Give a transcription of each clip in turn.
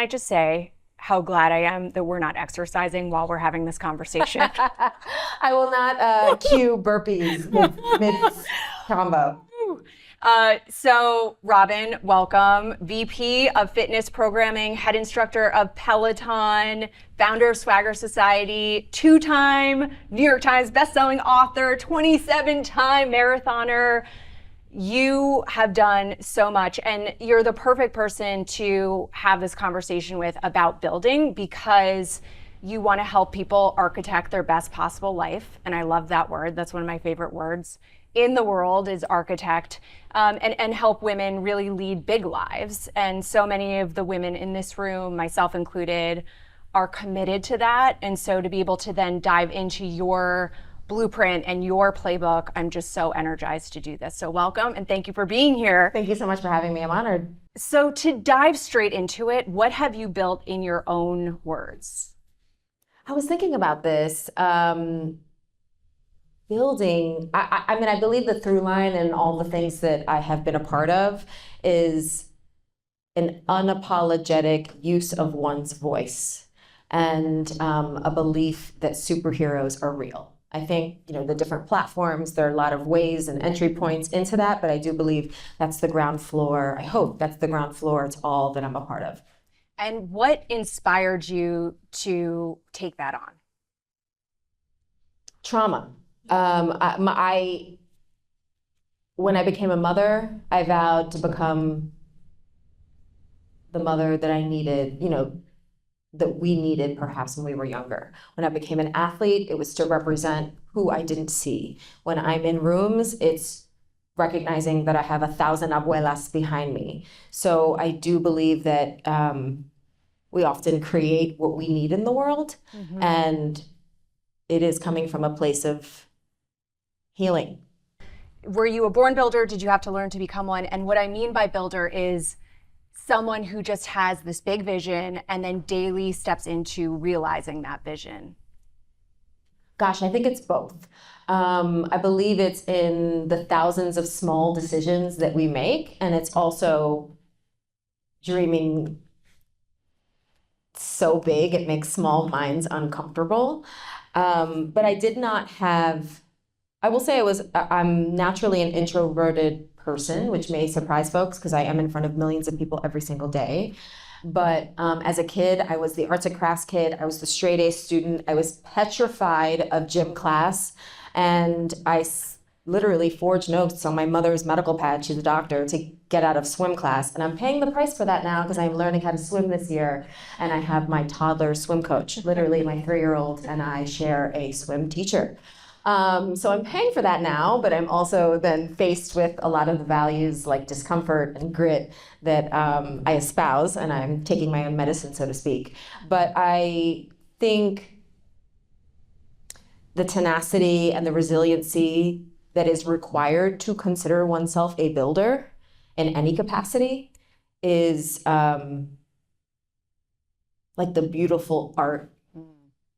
I just say how glad I am that we're not exercising while we're having this conversation? I will not cue burpees mid-combo. So Robin, welcome. VP of Fitness Programming, head instructor of Peloton, founder of Swagger Society, 2-time New York Times bestselling author, 27-time marathoner. You have done so much, and you're the perfect person to have this conversation with about building, because you want to help people architect their best possible life. And I love that word. That's one of my favorite words in the world, is architect, and help women really lead big lives. And so many of the women in this room, myself included, are committed to that. And so to be able to then dive into your blueprint and your playbook, I'm just so energized to do this. So welcome, and thank you for being here. Thank you so much for having me. I'm honored. So to dive straight into it, what have you built in your own words? I was thinking about this. Building, I mean, I believe the through line and all the things that I have been a part of is an unapologetic use of one's voice, and a belief that superheroes are real. I think, the different platforms, there are a lot of ways and entry points into that, but I do believe that's the ground floor. I hope that's the ground floor. It's all that I'm a part of. And what inspired you to take that on? Trauma. When I became a mother, I vowed to become the mother that I needed, that we needed perhaps when we were younger. When I became an athlete, it was to represent who I didn't see. When I'm in rooms, it's recognizing that I have 1,000 abuelas behind me. So I do believe that we often create what we need in the world, and it is coming from a place of healing. Were you a born builder? Did you have to learn to become one? And what I mean by builder is someone who just has this big vision and then daily steps into realizing that vision. Gosh, I think it's both. I believe it's in the thousands of small decisions that we make, and it's also dreaming so big it makes small minds uncomfortable. But I did not have, I will say I'm naturally an introverted person, which may surprise folks because I am in front of millions of people every single day. But as a kid, I was the arts and crafts kid. I was the straight A student. I was petrified of gym class. And I literally forged notes on my mother's medical pad, she's a doctor, to get out of swim class. And I'm paying the price for that now because I'm learning how to swim this year. And I have my toddler swim coach, literally my 3-year-old, and I share a swim teacher. So I'm paying for that now, but I'm also then faced with a lot of the values like discomfort and grit that I espouse, and I'm taking my own medicine, so to speak. But I think the tenacity and the resiliency that is required to consider oneself a builder in any capacity is like the beautiful art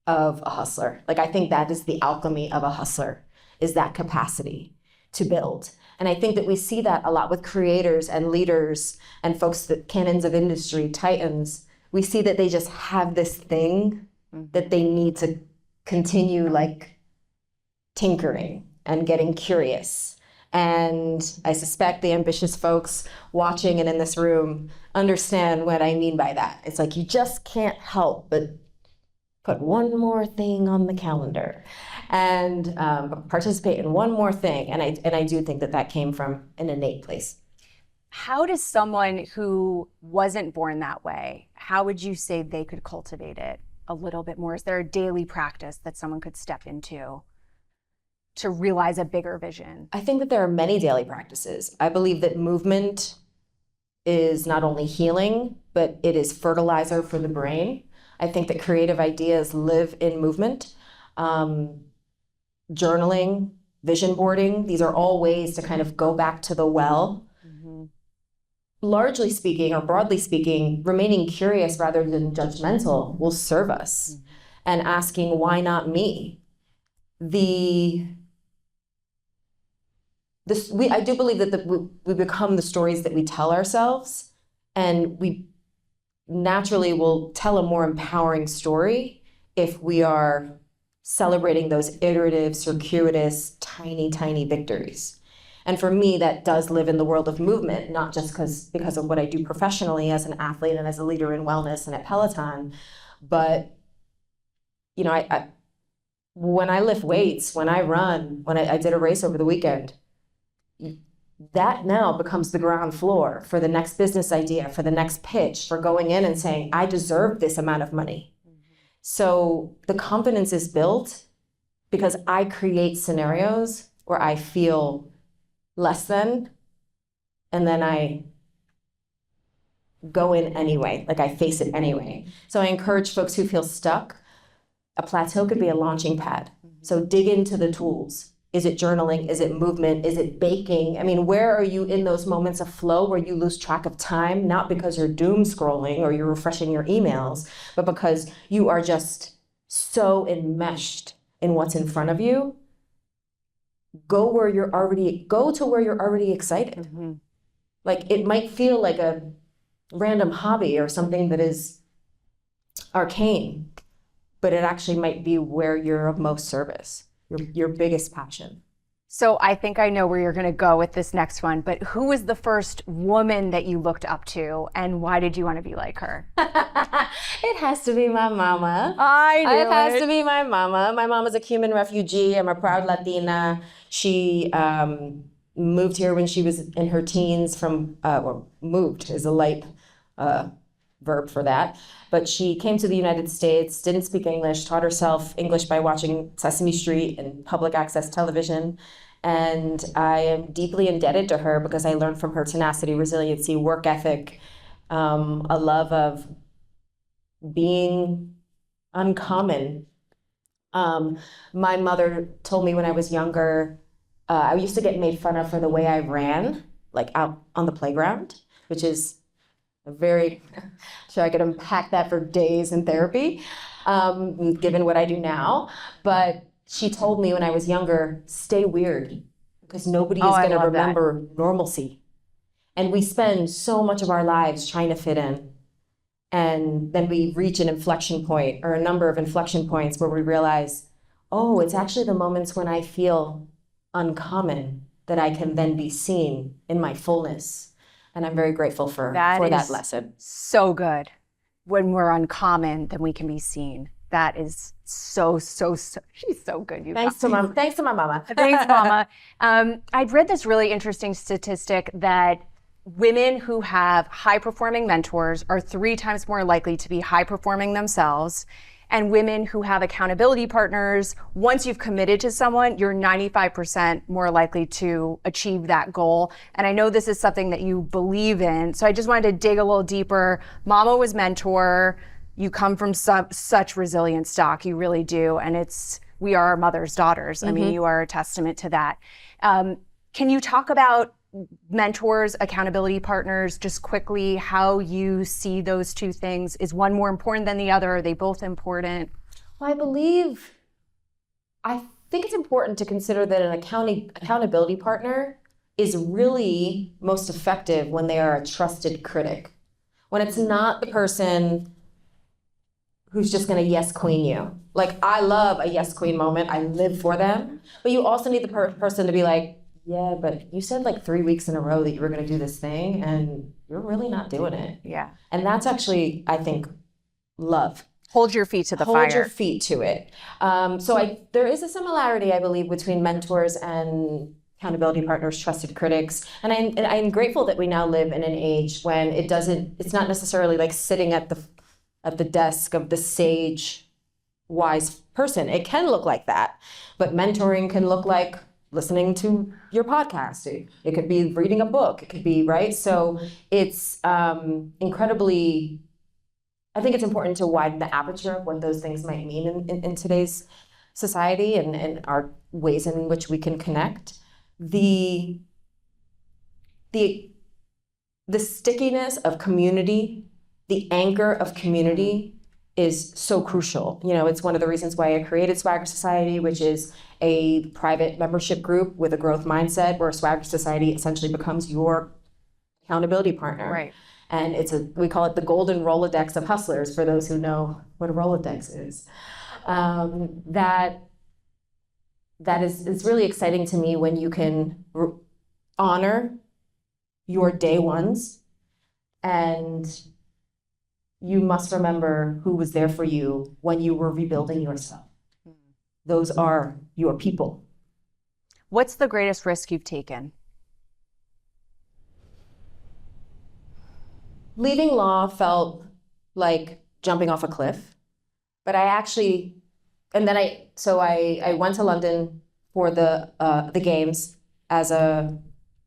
of a hustler. Like, I think that is the alchemy of a hustler, is that capacity to build. And I think that we see that a lot with creators and leaders and folks, that cannons of industry, titans. We see that they just have this thing that they need to continue like tinkering and getting curious. And I suspect the ambitious folks watching and in this room understand what I mean by that. It's like you just can't help but put one more thing on the calendar and participate in one more thing. And I do think that came from an innate place. How does someone who wasn't born that way, how would you say they could cultivate it a little bit more? Is there a daily practice that someone could step into to realize a bigger vision? I think that there are many daily practices. I believe that movement is not only healing, but it is fertilizer for the brain. I think that creative ideas live in movement. Journaling, vision boarding, these are all ways to kind of go back to the well. Largely speaking, or broadly speaking, remaining curious rather than judgmental will serve us. And asking, why not me? I do believe that we become the stories that we tell ourselves, and we naturally will tell a more empowering story if we are celebrating those iterative, circuitous, tiny, tiny victories. And for me, that does live in the world of movement, not just because of what I do professionally as an athlete and as a leader in wellness and at Peloton, but I when I lift weights, when I run, when I did a race over the weekend, that now becomes the ground floor for the next business idea, for the next pitch, for going in and saying, I deserve this amount of money. So the confidence is built because I create scenarios where I feel less than, and then I go in anyway, like I face it anyway. So I encourage folks who feel stuck. A plateau could be a launching pad. So dig into the tools. Is it journaling? Is it movement? Is it baking? I mean, where are you in those moments of flow where you lose track of time, not because you're doom scrolling or you're refreshing your emails, but because you are just so enmeshed in what's in front of you? Go to where you're already excited. Like, it might feel like a random hobby or something that is arcane, but it actually might be where you're of most service, your biggest passion. So I think I know where you're going to go with this next one, but who was the first woman that you looked up to, and why did you want to be like her? It has to be my mama. It has to be my mama. My mom is a Cuban refugee. I'm a proud Latina. She moved here when she was in her teens or moved is a light verb for that. But she came to the United States, didn't speak English, taught herself English by watching Sesame Street and public access television. And I am deeply indebted to her because I learned from her tenacity, resiliency, work ethic, a love of being uncommon. My mother told me when I was younger, I used to get made fun of for the way I ran, like out on the playground, which is sure I could unpack that for days in therapy, given what I do now. But she told me when I was younger, stay weird, because nobody is going to remember normalcy. And we spend so much of our lives trying to fit in. And then we reach an inflection point or a number of inflection points where we realize, oh, it's actually the moments when I feel uncommon that I can then be seen in my fullness. And I'm very grateful for that lesson. So good. When we're uncommon, then we can be seen. That is so, she's so good. Thanks to my mama. Thanks, Mama. I'd read this really interesting statistic that women who have high-performing mentors are 3 times more likely to be high-performing themselves. And women who have accountability partners, once you've committed to someone, you're 95% more likely to achieve that goal. And I know this is something that you believe in. So I just wanted to dig a little deeper. Mama was mentor. You come from such resilient stock. You really do. And we are our mother's daughters. I mean, you are a testament to that. Can you talk about mentors, accountability partners, just quickly, how you see those two things? Is one more important than the other? Are they both important? Well, I think it's important to consider that an accountability partner is really most effective when they are a trusted critic. When it's not the person who's just going to yes queen you. Like, I love a yes queen moment. I live for them. But you also need the person to be like, yeah, but you said like 3 weeks in a row that you were going to do this thing, and you're really not doing it. Yeah. And that's actually, I think, love. Hold your feet to the fire. Hold your feet to it. There is a similarity, I believe, between mentors and accountability partners, trusted critics. And I'm grateful that we now live in an age when it's not necessarily like sitting at the desk of the sage, wise person. It can look like that, but mentoring can look like listening to your podcast. It could be reading a book. It could be, right? So it's incredibly, I think it's important to widen the aperture of what those things might mean in today's society and our ways in which we can connect. The stickiness of community, the anchor of community is so crucial. It's one of the reasons why I created Swagger Society, which is a private membership group with a growth mindset where Swagger Society essentially becomes your accountability partner. Right. And we call it the golden Rolodex of hustlers, for those who know what a Rolodex is. That is really exciting to me when you can honor your day ones, and you must remember who was there for you when you were rebuilding yourself. Those are your people. What's the greatest risk you've taken? Leaving law felt like jumping off a cliff, but I went to London for the games as a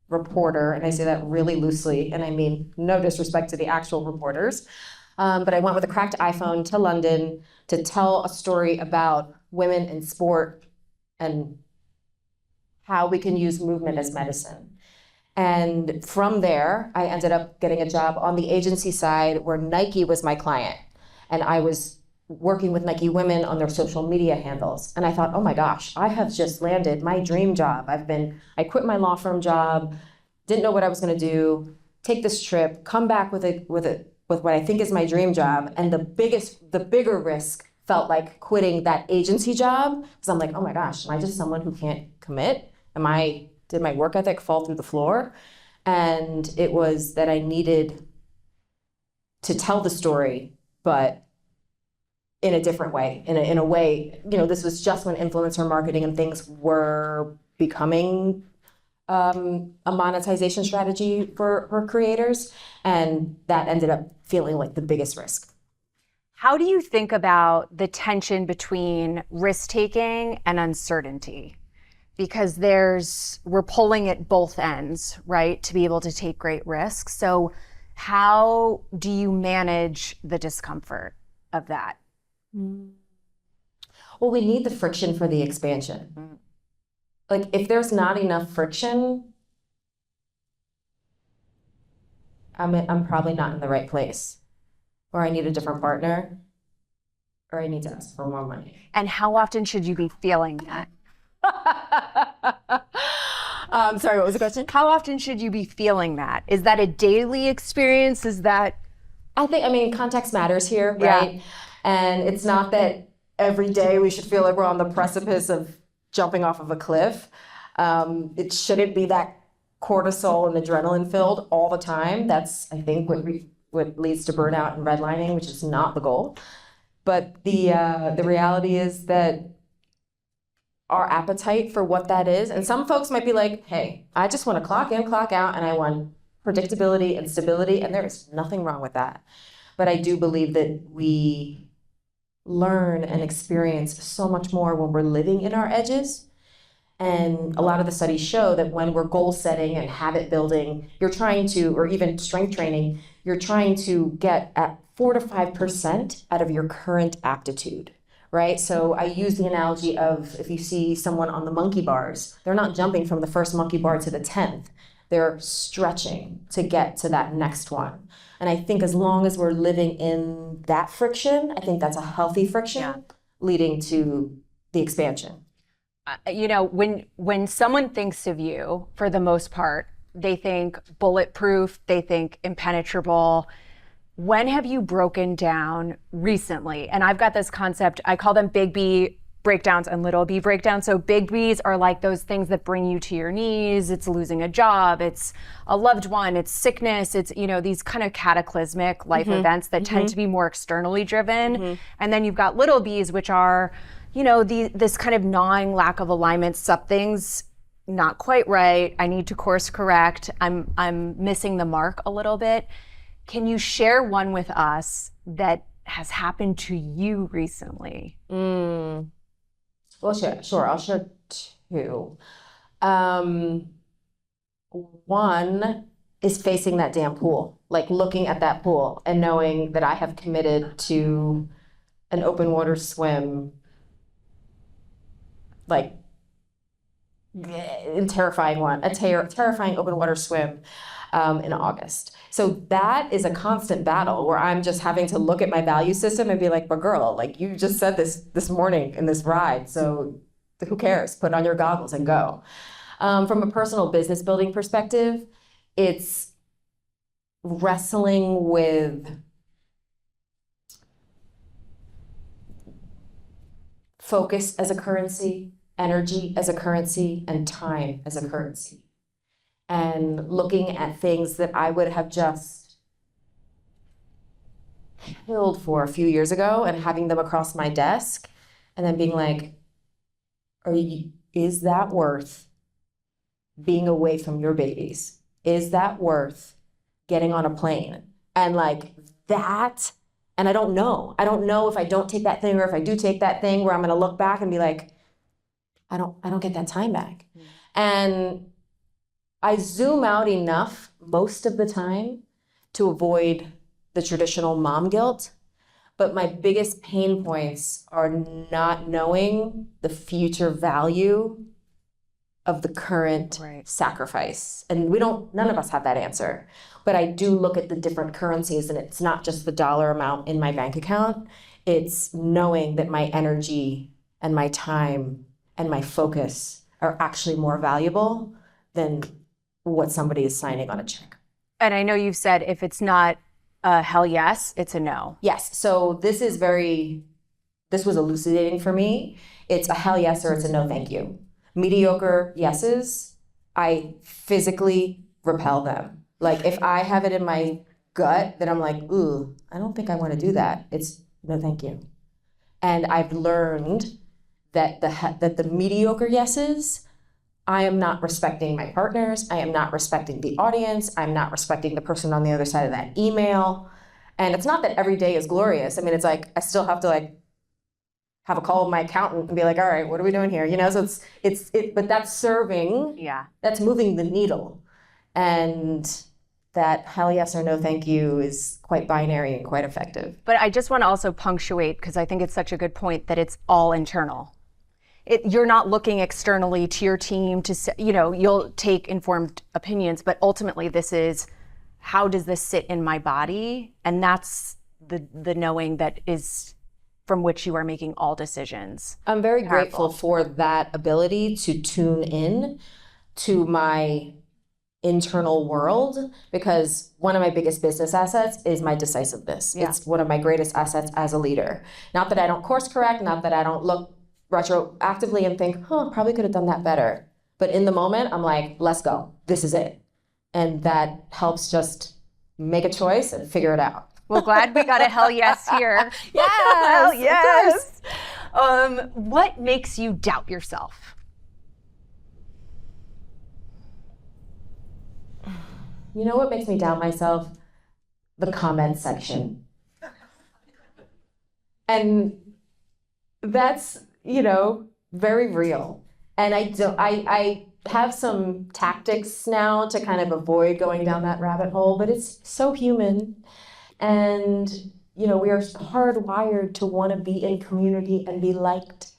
reporter, and I say that really loosely, and I mean no disrespect to the actual reporters, but I went with a cracked iPhone to London to tell a story about women in sport and how we can use movement as medicine. And from there, I ended up getting a job on the agency side where Nike was my client. And I was working with Nike women on their social media handles. And I thought, oh my gosh, I have just landed my dream job. I quit my law firm job, didn't know what I was going to do, take this trip, come back with what I think is my dream job. And the bigger risk felt like quitting that agency job, because I'm like, oh my gosh, am I just someone who can't commit? Did my work ethic fall through the floor? And it was that I needed to tell the story, but in a different way, in a way, this was just when influencer marketing and things were becoming a monetization strategy for creators. And that ended up feeling like the biggest risk. How do you think about the tension between risk-taking and uncertainty? Because we're pulling at both ends, right, to be able to take great risks. So how do you manage the discomfort of that? Well, we need the friction for the expansion. Like, if there's not enough friction, I'm probably not in the right place, or I need a different partner, or I need to ask for more money. And how often should you be feeling that? Sorry, what was the question? How often should you be feeling that? Is that a daily experience? I think, context matters here, right? Yeah. And it's not that every day we should feel like we're on the precipice of jumping off of a cliff. It shouldn't be that cortisol and adrenaline filled all the time. That's, I think, what leads to burnout and redlining, which is not the goal. But the reality is that our appetite for what that is, and some folks might be like, hey, I just want to clock in, clock out, and I want predictability and stability, and there is nothing wrong with that. But I do believe that we learn and experience so much more when we're living in our edges. And a lot of the studies show that when we're goal setting and habit building, or even strength training, you're trying to get at 4 to 5% out of your current aptitude. Right? So I use the analogy of, if you see someone on the monkey bars, they're not jumping from the first monkey bar to the 10th. They're stretching to get to that next one. And I think as long as we're living in that friction, I think that's a healthy friction leading to the expansion. When someone thinks of you, for the most part, they think bulletproof, they think impenetrable. When have you broken down recently? And I've got this concept, I call them big B breakdowns and little b breakdowns. So big Bs are like those things that bring you to your knees. It's losing a job, it's a loved one, it's sickness, it's these kind of cataclysmic life events that tend to be more externally driven. And then you've got little Bs, which are, this kind of gnawing lack of alignment. Something's not quite right. I need to course correct. I'm missing the mark a little bit. Can you share one with us that has happened to you recently? Well, sure. I'll share two. One is facing that damn pool, like looking at that pool and knowing that I have committed to an open water swim, like a terrifying open water swim in August. So that is a constant battle where I'm just having to look at my value system and be like, but girl, like you just said this morning in this ride, so who cares? Put on your goggles and go. From a personal business building perspective, it's wrestling with focus as a currency, energy as a currency, and time as a currency. And looking at things that I would have just killed for a few years ago and having them across my desk and then being like, is that worth being away from your babies? Is that worth getting on a plane? And like that, and I don't know if I don't take that thing or if I do take that thing where I'm gonna look back and be like, I don't get that time back. And I zoom out enough most of the time to avoid the traditional mom guilt. But my biggest pain points are not knowing the future value of the current sacrifice. And none of us have that answer. But I do look at the different currencies, and it's not just the dollar amount in my bank account. It's knowing that my energy and my time and my focus are actually more valuable than what somebody is signing on a check. And I know you've said if it's not a hell yes, it's a no. Yes. So this was elucidating for me. It's a hell yes or it's a no thank you. Mediocre yeses, I physically repel them. Like if I have it in my gut, then I'm like, ooh, I don't think I want to do that. It's no thank you. And I've learned that the mediocre yeses, I am not respecting my partners. I am not respecting the audience. I'm not respecting the person on the other side of that email. And it's not that every day is glorious. I mean, it's like, I still have to like have a call with my accountant and be like, all right, what are we doing here? You know, so but that's serving, that's moving the needle. And that hell yes or no thank you is quite binary and quite effective. But I just want to also punctuate, because I think it's such a good point, that it's all internal. You're not looking externally to your team to, you'll take informed opinions, but ultimately this is, how does this sit in my body? And that's the knowing that is from which you are making all decisions. I'm very grateful for that ability to tune in to my internal world, because one of my biggest business assets is my decisiveness. Yeah. It's one of my greatest assets as a leader. Not that I don't course correct, not that I don't look retroactively and think, probably could have done that better. But in the moment, I'm like, let's go. This is it. And that helps just make a choice and figure it out. Well, glad we got a hell yes here. Yes, hell yes. What makes you doubt yourself? You know what makes me doubt myself? The comment section. And that's, very real. And I have some tactics now to kind of avoid going down that rabbit hole, but it's so human. And, we are hardwired to want to be in community and be liked.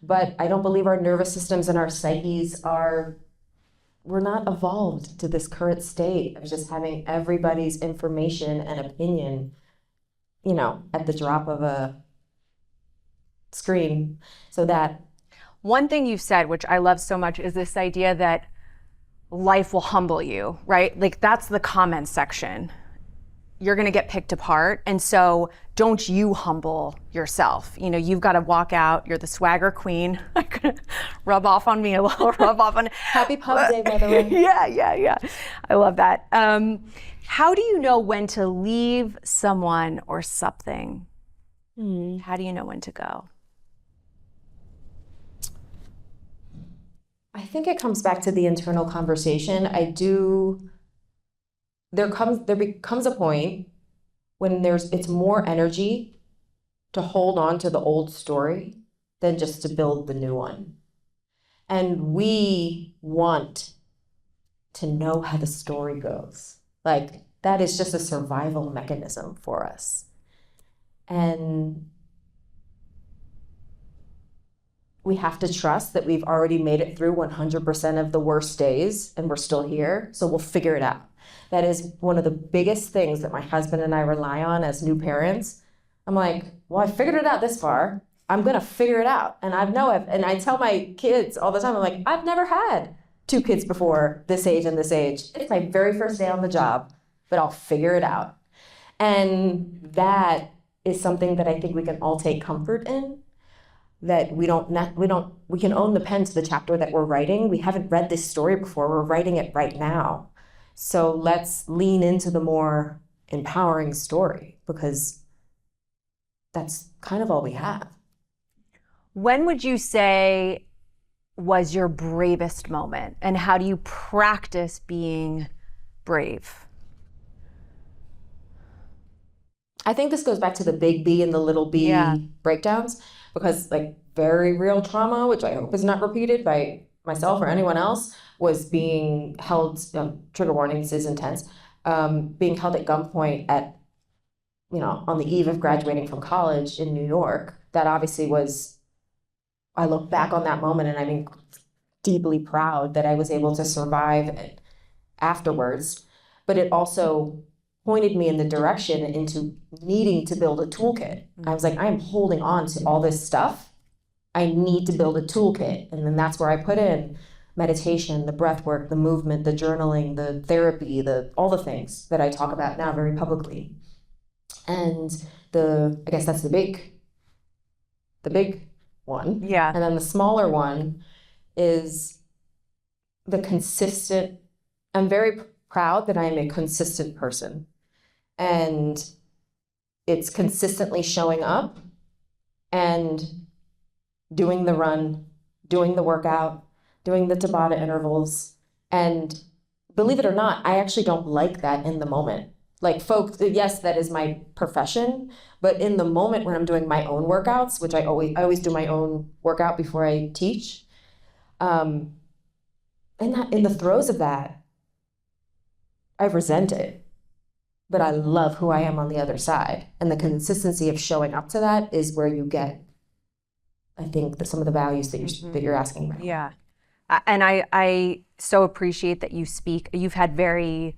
But I don't believe our nervous systems and our psyches we're not evolved to this current state of just having everybody's information and opinion, at the drop of a screen. So that one thing you've said, which I love so much, is this idea that life will humble you, right? Like that's the comments section. You're going to get picked apart. And so don't you humble yourself. You've got to walk out. You're the swagger queen. Rub off on me a little, rub off on. Happy Pub Day, by the way. Yeah. I love that. How do you know when to leave someone or something? How do you know when to go? I think it comes back to the internal conversation. There becomes a point when it's more energy to hold on to the old story than just to build the new one. And we want to know how the story goes. Like that is just a survival mechanism for us. And we have to trust that we've already made it through 100% of the worst days and we're still here, so we'll figure it out. That is one of the biggest things that my husband and I rely on as new parents. I'm like, well, I figured it out this far. I'm gonna figure it out. And and I tell my kids all the time, I'm like, I've never had 2 kids before this age and this age. It's my very first day on the job. but I'll figure it out. And that is something that I think we can all take comfort in, that we can own the pen to the chapter that we're writing. We haven't read this story before. We're writing it right now. So let's lean into the more empowering story, because that's kind of all we have. When would you say was your bravest moment, and how do you practice being brave? I think this goes back to the big B and the little b breakdowns, because like very real trauma, which I hope is not repeated by myself or anyone else, was being held, trigger warnings is intense, being held at gunpoint on the eve of graduating from college in New York. That obviously was, I look back on that moment and I'm deeply proud that I was able to survive it afterwards. But it also pointed me in the direction into needing to build a toolkit. I was like, I am holding on to all this stuff. I need to build a toolkit. And then that's where I put in meditation, the breath work, the movement, the journaling, the therapy, all the things that I talk about now very publicly. And I guess that's the big one. Yeah. And then the smaller one is the consistent. I'm very proud that I am a consistent person. And it's consistently showing up and doing the run, doing the workout, doing the Tabata intervals. And believe it or not, I actually don't like that in the moment. Like folks, yes, that is my profession, but in the moment when I'm doing my own workouts, which I always do my own workout before I teach, in the throes of that, I resent it, but I love who I am on the other side. And the consistency of showing up to that is where you get, I think, some of the values that you're asking about. Yeah. And I so appreciate that you speak. You've had very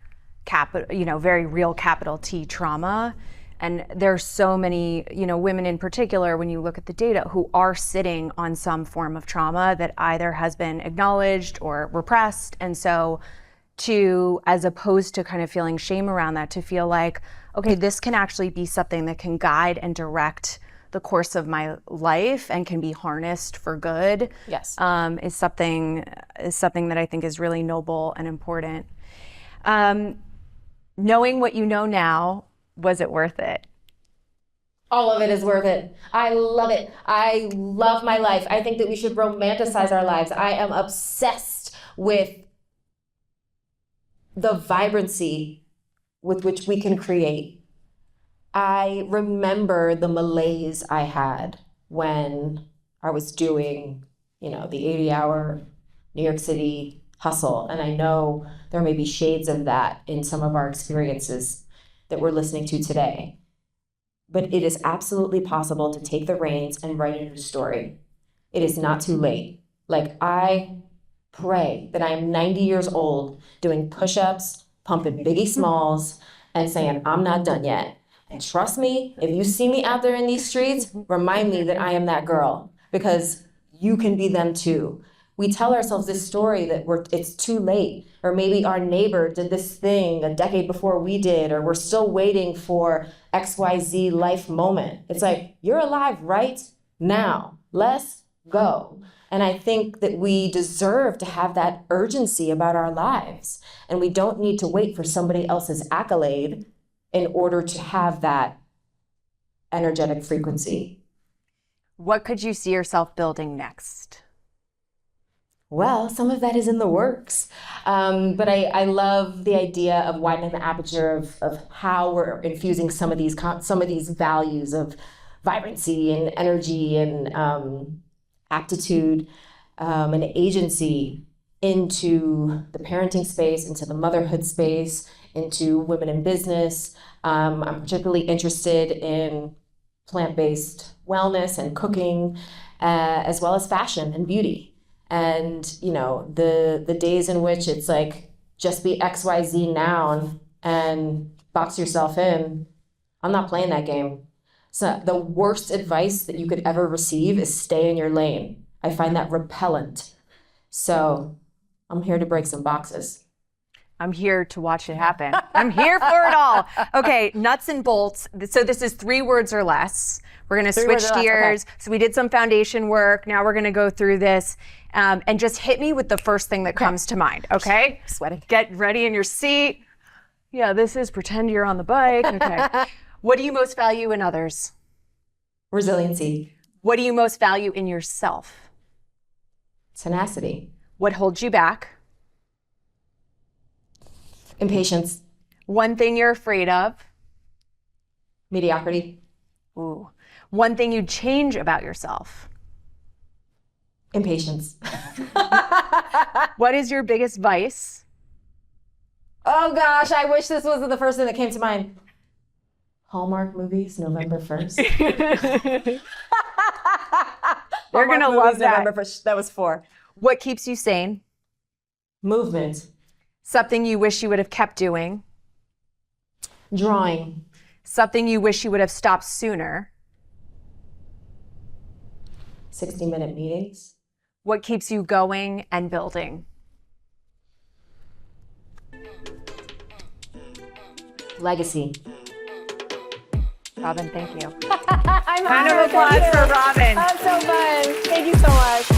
real capital T trauma. And there's so many, women in particular, when you look at the data, who are sitting on some form of trauma that either has been acknowledged or repressed. And so as opposed to kind of feeling shame around that, to feel like, okay, this can actually be something that can guide and direct the course of my life and can be harnessed for good. Yes. Is something that I think is really noble and important. Knowing what you know now, was it worth it? All of it is worth it. I love it. I love my life. I think that we should romanticize our lives. I am obsessed with the vibrancy with which we can create. I remember the malaise I had when I was doing, the 80-hour New York City hustle. And I know there may be shades of that in some of our experiences that we're listening to today. But it is absolutely possible to take the reins and write a new story. It is not too late. Like, I pray that I am 90 years old doing push-ups, pumping Biggie Smalls, and saying, I'm not done yet. And trust me, if you see me out there in these streets, remind me that I am that girl, because you can be them too. We tell ourselves this story that it's too late, or maybe our neighbor did this thing a decade before we did, or we're still waiting for XYZ life moment. It's like, you're alive right now. Let's go. And I think that we deserve to have that urgency about our lives. And we don't need to wait for somebody else's accolade in order to have that energetic frequency. What could you see yourself building next? Well, some of that is in the works. But I love the idea of widening the aperture of how we're infusing some of these values of vibrancy and energy and aptitude and agency into the parenting space, into the motherhood space, into women in business. I'm particularly interested in plant-based wellness and cooking, as well as fashion and beauty. And, the days in which it's like, just be XYZ now and box yourself in, I'm not playing that game. So the worst advice that you could ever receive is stay in your lane. I find that repellent. So I'm here to break some boxes. I'm here to watch it happen. I'm here for it all. Okay, nuts and bolts. So this is 3 words or less. We're going to switch gears. Okay. So we did some foundation work. Now we're going to go through this and just hit me with the first thing that comes to mind, okay? Sweating. Get ready in your seat. Yeah, this is pretend you're on the bike. Okay. What do you most value in others? Resiliency. What do you most value in yourself? Tenacity. What holds you back? Impatience. One thing you're afraid of? Mediocrity. Ooh. One thing you'd change about yourself? Impatience. What is your biggest vice? Oh gosh, I wish this wasn't the first thing that came to mind. Hallmark movies, November 1st. They're going to love that. November 1st. That was 4. What keeps you sane? Movement. Something you wish you would have kept doing? Drawing. Something you wish you would have stopped sooner? 60-minute meetings. What keeps you going and building? Legacy. Robin, thank you. I'm Round of applause for Robin. That's so fun. Thank you so much.